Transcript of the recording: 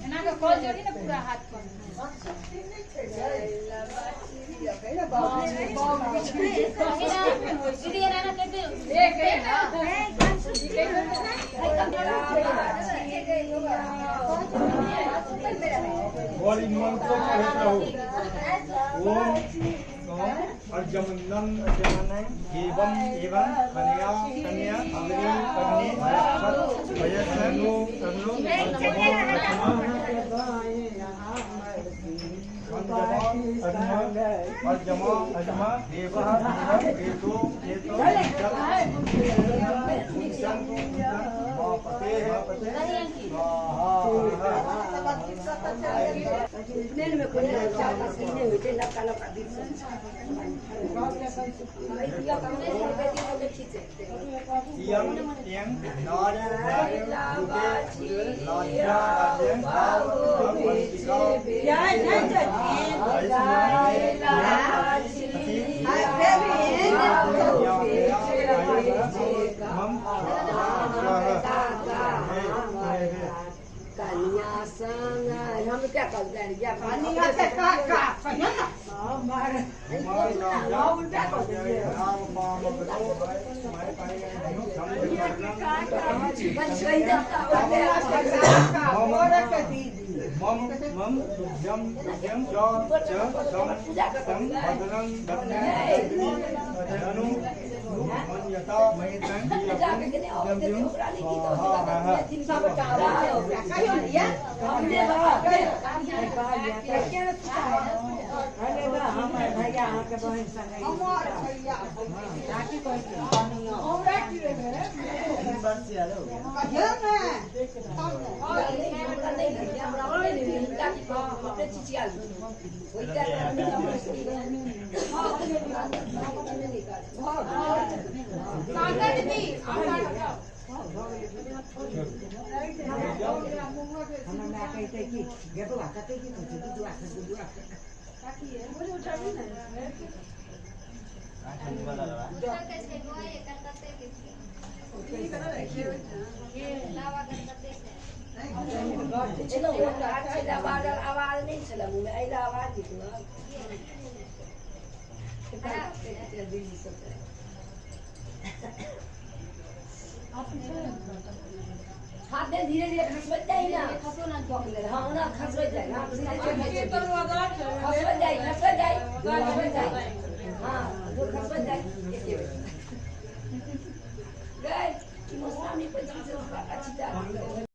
એના તો કોલ જોડીને પૂરા હાથ પર अर्जमनम अर्जमनम एवं एवं कन्या कन्या अग्नि कन्या वयस्नु तनु अर्जमा अर्जमा देवः एतो एतो पते पते nên mà con này cháu là gì này người trên là cả đi Tiếng tiếng nó là ba chi nó ra tiếng bao quần chỉ có ya nên cho em là chi ai bé Kanya sanga, हम क्या कर रहे हैं? या पानी का का कन्या ना? हमारे ना उल्टा कर रहे हैं। बस वही देखता हो गया। और क्या दीदी? मम मम जम जम जो च सम भद्रं धनु मन्यता महितं जम जम चिंता बचा रहा है और क्या कहियो नहीं है हमने अरे बा हमारे भैया के बहन संग हमार भैया राखी कोई हम राखी रे मेरे बस यार हो गया कहियो ना और नहीं हमरा वाले नहीं राखी को अपने चिचिया वही क्या सागर दीदी हमारा कहते कि ये तो आते कि तो दो आते ताकि ये बोले उठा नहीं ना चलो आवाज नहीं चला मुझे ऐसा आवाज हाथ दे धीरे धीरे खसबत जाए ना खसो ना हाँ ना खसबत जाए हाँ खसबत जाए हाँ जो खसबत जाए गए कि मौसम में कोई चीज़ अच्छी